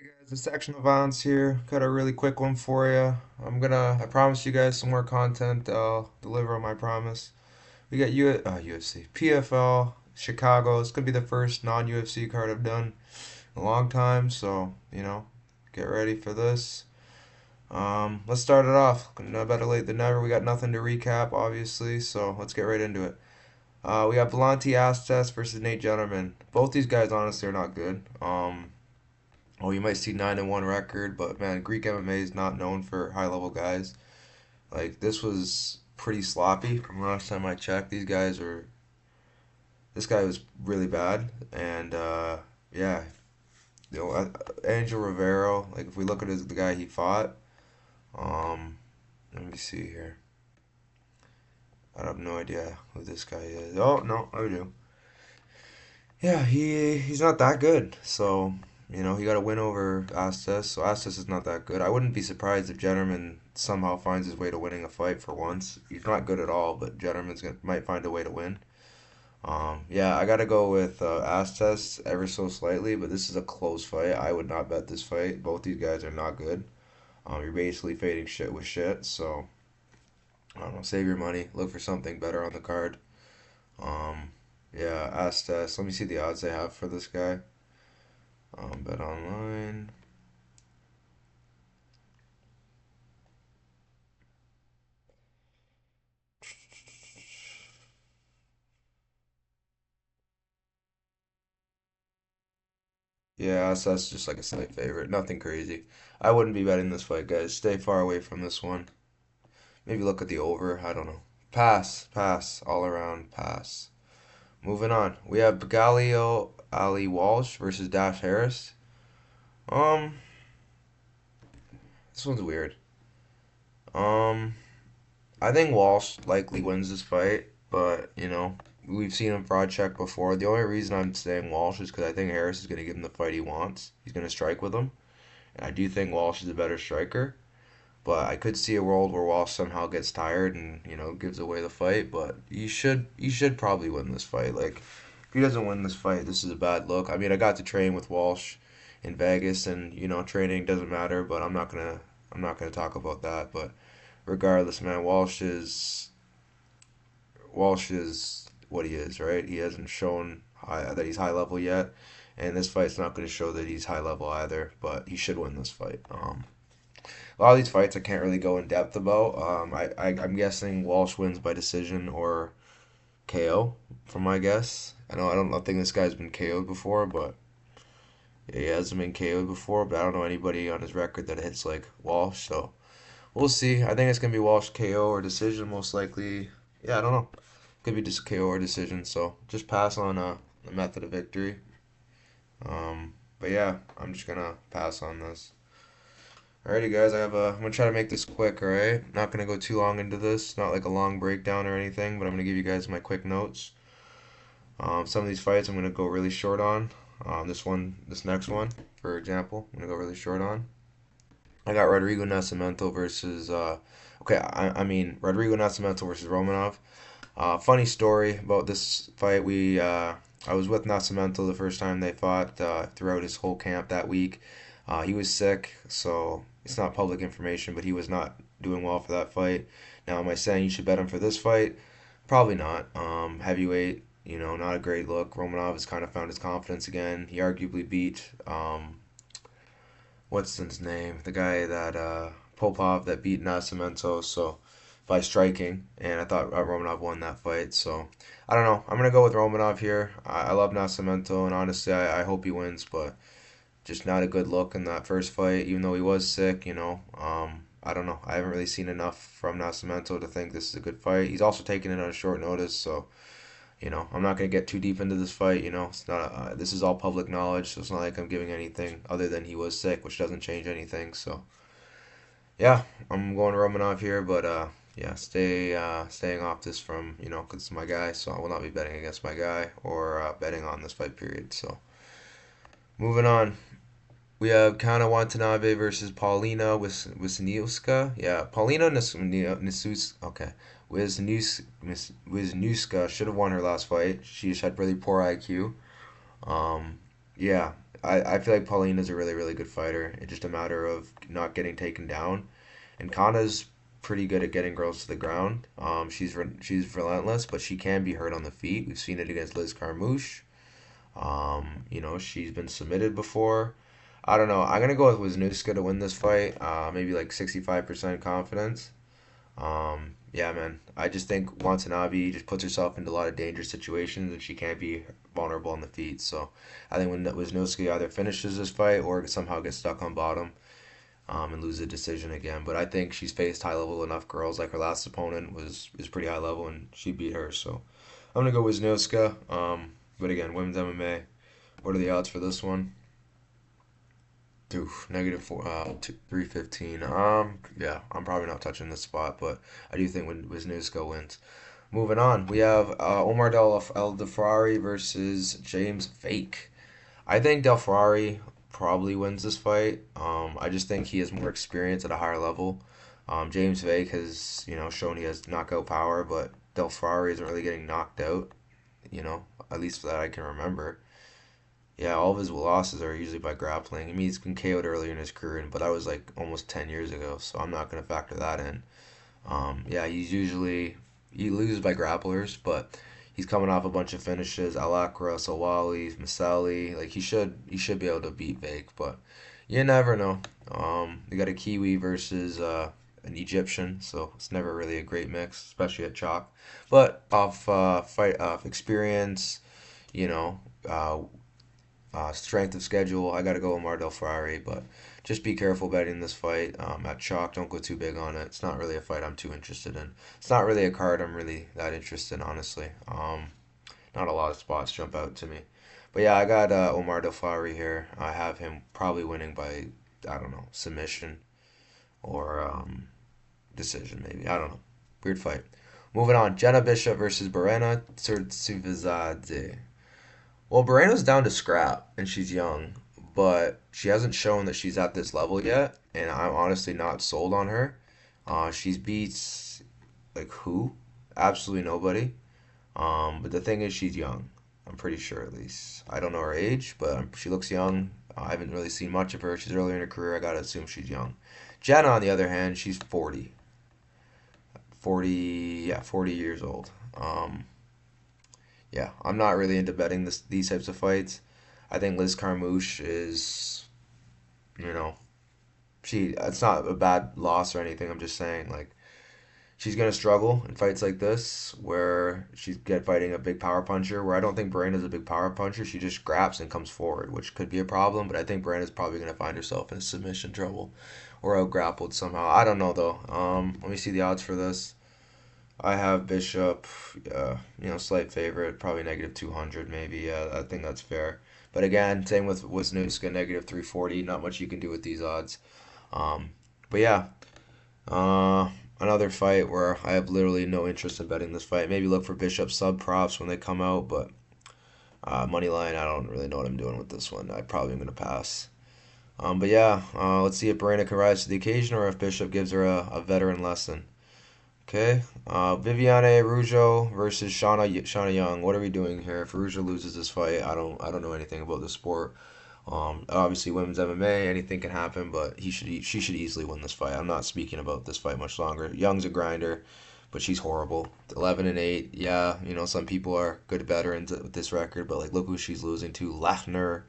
Hey guys, Dissection of Violence here. Got a really quick one for you. I promise you guys some more content. I'll deliver on my promise. We got UFC, PFL Chicago. It's gonna be the first non-UFC card I've done in a long time, so get ready for this. Let's start it off. No better late than never. We got nothing to recap, obviously, so let's get right into it. We have Volante Astes versus Nate Gentleman. Both these guys, honestly, are not good. Oh, you might see 9-1 record, but man, Greek MMA is not known for high level guys. Like this was pretty sloppy from last time I checked. This guy was really bad, and yeah, Angel Rivero. Like if we look at the guy he fought, um, let me see here. I have no idea who this guy is. Oh no, I do. Yeah, he's not that good. So, he got a win over Astes. So Astes is not that good. I wouldn't be surprised if Jennerman somehow finds his way to winning a fight for once. He's not good at all, but might find a way to win. Yeah, I gotta go with Astes ever so slightly, but this is a close fight. I would not bet this fight. Both these guys are not good. You're basically fading shit with shit. So I don't know. Save your money. Look for something better on the card. Um, yeah, Astes. Let me see the odds they have for this guy. Bet online. Yeah, that's just like a slight favorite. Nothing crazy. I wouldn't be betting this fight, guys. Stay far away from this one. Maybe look at the over. I don't know. Pass, pass, all around pass. Moving on. We have Galio Ali Walsh versus Dash Harris. Um, this one's weird. Um, I think Walsh likely wins this fight, but we've seen him fraud check before. The only reason I'm saying Walsh is because I think Harris is going to give him the fight he wants. He's going to strike with him, and I do think Walsh is a better striker. But I could see a world where Walsh somehow gets tired and gives away the fight. But he should probably win this fight. Like if he doesn't win this fight, this is a bad look. I mean, I got to train with Walsh in Vegas, and training doesn't matter. But I'm not gonna talk about that. But regardless, man, Walsh is what he is, right? He hasn't shown that he's high level yet, and this fight's not going to show that he's high level either. But he should win this fight. A lot of these fights I can't really go in depth about. I'm guessing Walsh wins by decision or KO, from my guess. I don't think this guy's been KO'd before, but yeah, he hasn't been KO'd before. But I don't know anybody on his record that hits like Walsh, so we'll see. I think it's gonna be Walsh KO or decision most likely. Yeah, I don't know. Could be just KO or decision. So just pass on the method of victory. But yeah, I'm just gonna pass on this. Alrighty, guys. I'm gonna try to make this quick. All right, not gonna go too long into this. Not like a long breakdown or anything, but I'm gonna give you guys my quick notes. Some of these fights I'm gonna go really short on. This next one, for example, I'm gonna go really short on. I got Rodrigo Nascimento versus okay, I mean Rodrigo Nascimento versus Romanov. Funny story about this fight. I was with Nascimento the first time they fought throughout his whole camp that week. He was sick, so it's not public information, but he was not doing well for that fight. Now, am I saying you should bet him for this fight? Probably not. Heavyweight, not a great look. Romanov has kind of found his confidence again. He arguably beat what's his name? The guy that Popov that beat Nascimento. So by striking, and I thought Romanov won that fight. So I don't know. I'm gonna go with Romanov here. I love Nascimento, and honestly, I hope he wins, but just not a good look in that first fight, even though he was sick. I don't know. I haven't really seen enough from Nascimento to think this is a good fight. He's also taking it on short notice, so I'm not gonna get too deep into this fight. It's not. This is all public knowledge, so it's not like I'm giving anything other than he was sick, which doesn't change anything. So yeah, I'm going Romanov here, but yeah, staying off this from 'cause it's my guy, so I will not be betting against my guy or betting on this fight period. So moving on. We have Kana Watanabe versus Paulina Wisniewska. Yeah, Paulina Wisniewska. Okay, Wisniewska should have won her last fight. She just had really poor IQ. Yeah, I feel like Paulina's a really, really good fighter. It's just a matter of not getting taken down. And Kana's pretty good at getting girls to the ground. She's relentless, but she can be hurt on the feet. We've seen it against Liz Carmouche. She's been submitted before. I don't know. I'm gonna go with Wisniewska to win this fight. Maybe like 65% confidence. Yeah, man. I just think Watanabe just puts herself into a lot of dangerous situations, and she can't be vulnerable on the feet. So I think when Wisniewski either finishes this fight or somehow gets stuck on bottom, and lose a decision again. But I think she's faced high level enough girls. Like her last opponent was pretty high level, and she beat her. So I'm gonna go Wisniewska. But again, women's MMA. What are the odds for this one? Oof, negative 315. Yeah, I'm probably not touching this spot, but I do think when Wisniewska wins. Moving on, we have Omar El Defrari versus James Fake. I think Del Ferrari probably wins this fight. I just think he has more experience at a higher level. James Fake has, shown he has knockout power, but Del Ferrari isn't really getting knocked out, at least that I can remember. Yeah, all of his losses are usually by grappling. I mean, he's been KO'd earlier in his career, but that was like almost 10 years ago, so I'm not going to factor that in. Yeah, he loses by grapplers, but he's coming off a bunch of finishes. Alakra, Sawali, Masali. Like he should be able to beat Vake, but you never know. They got a Kiwi versus an Egyptian, so it's never really a great mix, especially at chalk. But off experience, you know, uh, strength of schedule, I got to go with Mardel Ferrari, but just be careful betting this fight. At chalk, don't go too big on it. It's not really a fight I'm too interested in. It's not really a card I'm really that interested in, honestly. Not a lot of spots jump out to me. But yeah, I got Omar Del Fari here. I have him probably winning by, I don't know, submission or decision, maybe. I don't know. Weird fight. Moving on, Jenna Bishop versus Borena Tsirtsivizadze. Well, Moreno's down to scrap, and she's young, but she hasn't shown that she's at this level yet, and I'm honestly not sold on her. She's beats like who? Absolutely nobody. But the thing is, she's young. I'm pretty sure, at least. I don't know her age, but she looks young. I haven't really seen much of her. She's early in her career. I gotta assume she's young. Jenna, on the other hand, she's 40. 40, yeah, 40 years old. Yeah, I'm not really into betting these types of fights. I think Liz Carmouche is, you know, it's not a bad loss or anything. I'm just saying, like, she's gonna struggle in fights like this where she's get fighting a big power puncher. Where I don't think Brenna's a big power puncher. She just grabs and comes forward, which could be a problem. But I think Brenna's probably gonna find herself in submission trouble or out grappled somehow. I don't know though. Let me see the odds for this. I have Bishop, slight favorite, probably negative 200 maybe. Yeah, I think that's fair. But again, same with Wisniewska, negative 340. Not much you can do with these odds. Um, but yeah, uh, another fight where I have literally no interest in betting this fight. Maybe look for Bishop sub props when they come out, but money line, I don't really know what I'm doing with this one. I probably am going to pass. But yeah, let's see if Barrena can rise to the occasion or if Bishop gives her a veteran lesson. Okay, Viviane Araujo versus Shauna Young. What are we doing here? If Araujo loses this fight, I don't know anything about the sport. Obviously women's MMA, anything can happen, but she should easily win this fight. I'm not speaking about this fight much longer. Young's a grinder, but she's horrible. 11-8. Yeah, some people are good veterans with this record, but like look who she's losing to: Lachner,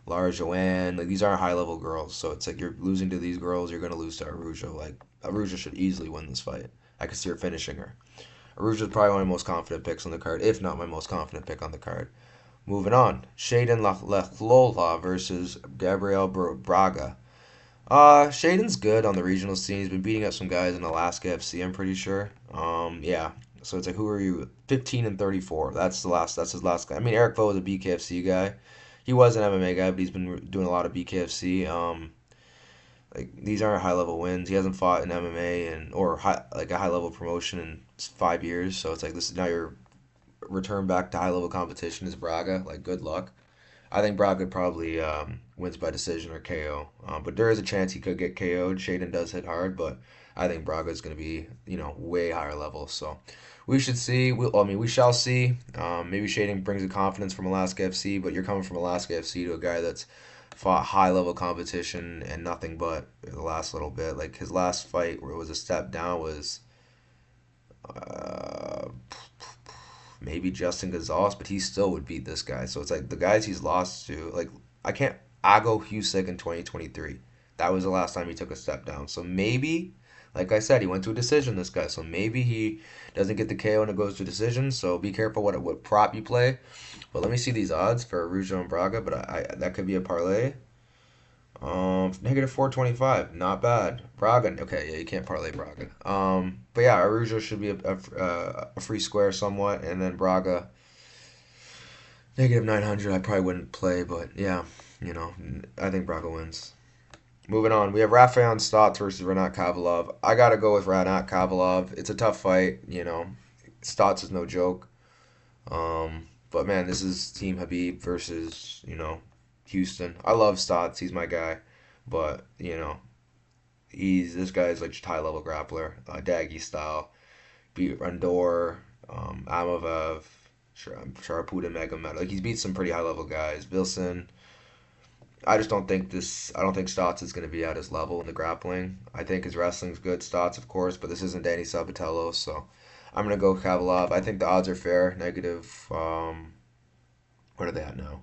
Lara Joanne. Like these aren't high level girls, so it's like you're losing to these girls, you're gonna lose to Araujo. Like Araujo should easily win this fight. I could see her finishing her. Aruja's probably one of my most confident picks on the card, if not my most confident pick on the card. Moving on, Shaden Lechlola versus Gabriel Braga. Shaden's good on the regional scene. He's been beating up some guys in Alaska FC, I'm pretty sure. Yeah. So it's like, who are you? 15-34. That's his last guy. I mean, Eric Vo was a BKFC guy. He was an MMA guy, but he's been doing a lot of BKFC. Like these aren't high level wins. He hasn't fought in MMA like a high level promotion in 5 years. So it's like this is now your return back to high level competition is Braga. Like good luck. I think Braga probably wins by decision or KO. But there is a chance he could get KO'd. Shaden does hit hard, but I think Braga is going to be way higher level. So we should see. We shall see. Maybe Shaden brings the confidence from Alaska FC, but you're coming from Alaska FC to a guy that's fought high level competition and nothing but the last little bit. Like his last fight where it was a step down was uh, maybe Justin Gonzalez, but he still would beat this guy. So it's like the guys he's lost to, like I can't. Ago Husick in 2023. That was the last time he took a step down. So maybe, like I said, he went to a decision. This guy, so maybe he doesn't get the KO and it goes to decision. So be careful what prop you play. But let me see these odds for Araujo and Braga. But I that could be a parlay. Negative 425, not bad. Braga, okay, yeah, you can't parlay Braga. But yeah, Araujo should be a free square somewhat, and then Braga negative 900. I probably wouldn't play, but yeah, I think Braga wins. Moving on, we have Rafael Stots versus Renat Khavalov. I gotta go with Renat Khavalov. It's a tough fight, Stots is no joke. But man, this is Team Habib versus Houston. I love Stots. He's my guy, but this guy is like just high level grappler, Daggy style. Beat Randor, Amavev, Sharapuda Megamed. Like he's beat some pretty high level guys. Wilson. I just don't think this. I don't think Stotts is going to be at his level in the grappling. I think his wrestling's good, Stotts of course, but this isn't Danny Sabatello, so I'm gonna go Khavalov. I think the odds are fair. Negative. What are they at now?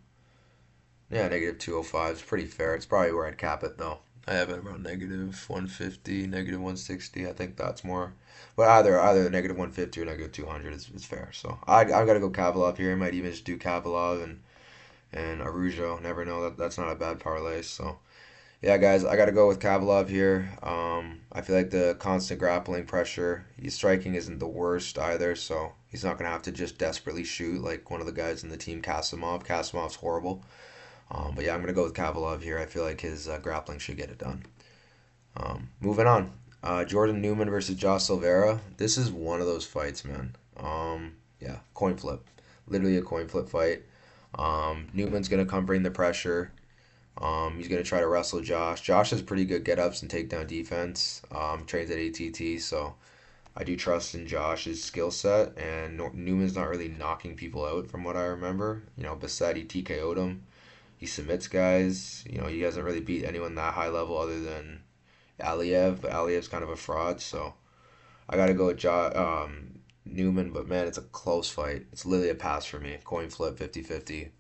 Yeah, negative 205 is pretty fair. It's probably where I'd cap it though. I have it around negative 150, negative 160. I think that's more. But either negative 150 or negative 200 is fair. So I gotta go Khavalov here. I might even just do Khavalov and Araujo. Never know, that's not a bad parlay. So yeah, guys, I gotta go with Khavalov here. I feel like the constant grappling pressure, his striking isn't the worst either. So he's not gonna have to just desperately shoot like one of the guys in the team, Kasimov. Kasimov's horrible. But yeah, I'm going to go with Khavalov here. I feel like his grappling should get it done. Moving on. Jordan Newman versus Josh Silveria. This is one of those fights, man. Yeah, coin flip. Literally a coin flip fight. Newman's going to come bring the pressure. He's going to try to wrestle Josh. Josh has pretty good get-ups and takedown defense. Trains at ATT, so I do trust in Josh's skill set. And Newman's not really knocking people out from what I remember. Bassetti TKO'd him. He submits guys. He hasn't really beat anyone that high level other than Aliev, but Aliev's kind of a fraud, so I gotta go with Newman, but man, it's a close fight. It's literally a pass for me. Coin flip, 50-50.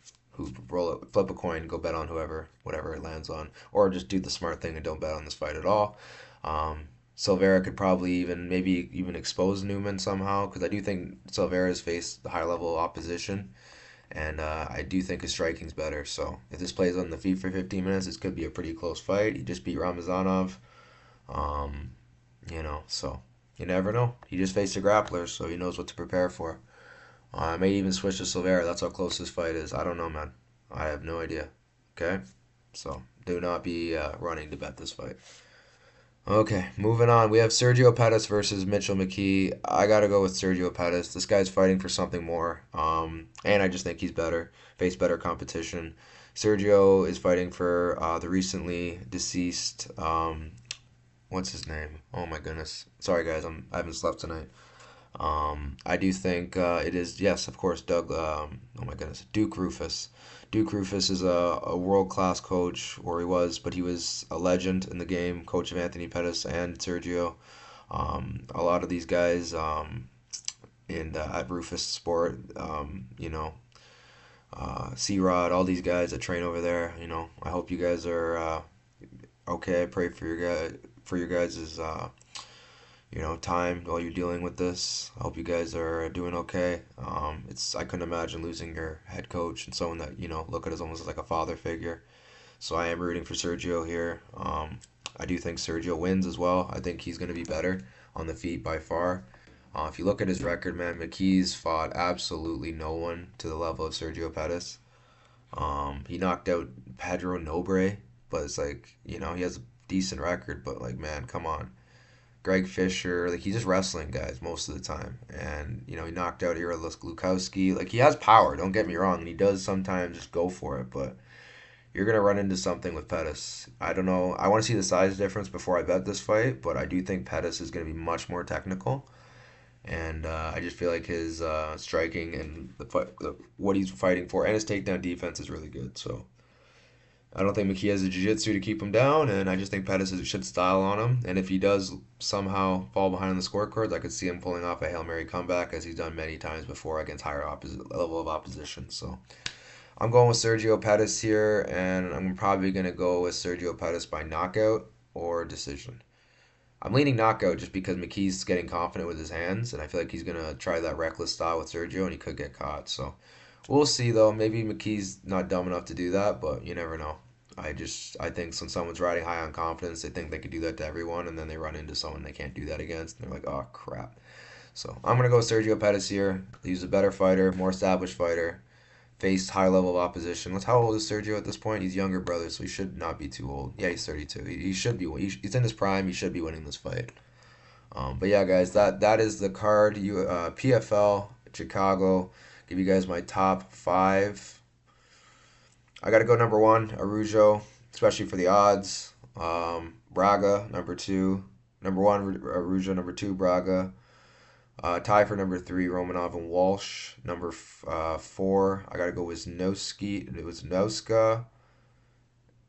Flip a coin, go bet on whatever it lands on. Or just do the smart thing and don't bet on this fight at all. Silveira could probably maybe even expose Newman somehow, because I do think Silveira's faced high level opposition. And I do think his striking's better. So if this plays on the feet for 15 minutes, this could be a pretty close fight. He just beat Ramazanov. So you never know. He just faced a grappler, so he knows what to prepare for. I may even switch to Silveira. That's how close this fight is. I don't know, man. I have no idea. Okay? So do not be running to bet this fight. Okay, moving on. We have Sergio Pettis versus Mitchell McKee. I gotta go with Sergio Pettis. This guy's fighting for something more. And I just think he's better, face better competition. Sergio is fighting for the recently deceased. What's his name? Oh my goodness. Sorry guys, I haven't slept tonight. I do think it is, yes, of course, oh my goodness, Duke Rufus. Duke Rufus is a world class coach, or he was, but he was a legend in the game, coach of Anthony Pettis and Sergio. A lot of these guys at Rufus Sport, C-Rod, all these guys that train over there, I hope you guys are okay. I pray for your guys' time while you're dealing with this. I hope you guys are doing okay. I couldn't imagine losing your head coach and someone that look at as almost like a father figure. So I am rooting for Sergio here. I do think Sergio wins as well. I think he's going to be better on the feet by far. If you look at his record, man, McKee's fought absolutely no one to the level of Sergio Pettis. He knocked out Pedro Nobre, but it's like, he has a decent record, but like, man, come on. Greg Fisher, like he's just wrestling guys most of the time, and he knocked out Iralis Glukowski. Like he has power, don't get me wrong, and he does sometimes just go for it, but you're gonna run into something with Pettis. I don't know. I want to see the size difference before I bet this fight, but I do think Pettis is gonna be much more technical, and I just feel like his striking and what he's fighting for, and his takedown defense is really good. So I don't think McKee has the jiu-jitsu to keep him down, and I just think Pettis should style on him. And if he does somehow fall behind on the scorecards, I could see him pulling off a Hail Mary comeback, as he's done many times before against higher level of opposition. So I'm going with Sergio Pettis here, and I'm probably going to go with Sergio Pettis by knockout or decision. I'm leaning knockout just because McKee's getting confident with his hands, and I feel like he's going to try that reckless style with Sergio, and he could get caught. So we'll see, though. Maybe McKee's not dumb enough to do that, but you never know. I think when someone's riding high on confidence, they think they could do that to everyone, and then they run into someone they can't do that against, and they're like, oh crap. So I'm gonna go Sergio Pettis here. He's a better fighter, more established fighter, faced high level of opposition. How old is Sergio at this point? He's younger brother, so he should not be too old. Yeah, he's 32. He should be. He's in his prime. He should be winning this fight. But yeah, guys, that is the card. PFL Chicago. Give you guys my top five. I got to go number one, Arujo, especially for the odds. Braga, number two. Number one, Arujo. Number two, Braga. Tie for number three, Romanov and Walsh. Number four, I got to go with Wisnowski. It was Noska,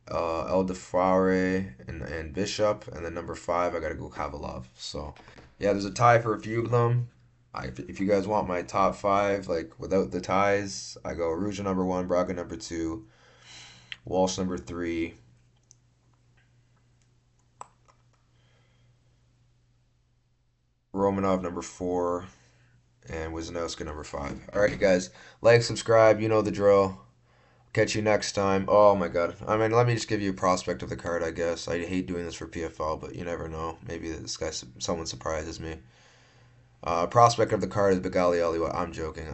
El Defare, and Bishop. And then number five, I got to go Khavalov. So, yeah, there's a tie for a few of them. If you guys want my top five, like without the ties, I go Arujo number one, Braga number two, Walsh number three, Romanov number four, and Wisnowska number five. All right, you guys, like, subscribe, you know the drill. Catch you next time. Oh my God. I mean, let me just give you a prospect of the card, I guess. I hate doing this for PFL, but you never know. Maybe someone surprises me. Prospect of the card is Begali Aliwa. I'm joking.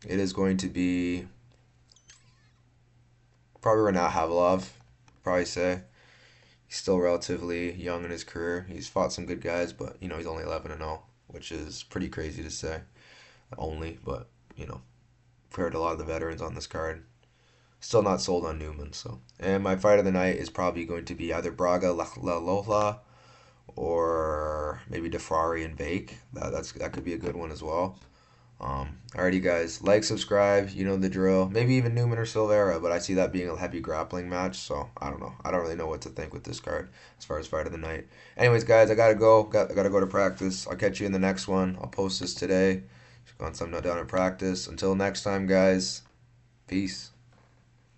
It is going to be probably Renat Khavalov. Probably say he's still relatively young in his career. He's fought some good guys, but he's only 11-0, which is pretty crazy to say. Only, but compared to a lot of the veterans on this card. Still not sold on Newman. So, and my fight of the night is probably going to be either Braga La Lola or maybe Defrari and Bake. That could be a good one as well. Alrighty, guys, like, subscribe, you know the drill. Maybe even Newman or Silveria, but I see that being a heavy grappling match, so I don't know. I don't really know what to think with this card as far as fight of the night. Anyways, guys, I gotta go. I gotta go to practice. I'll catch you in the next one. I'll post this today. Just got something down in practice. Until next time, guys. Peace.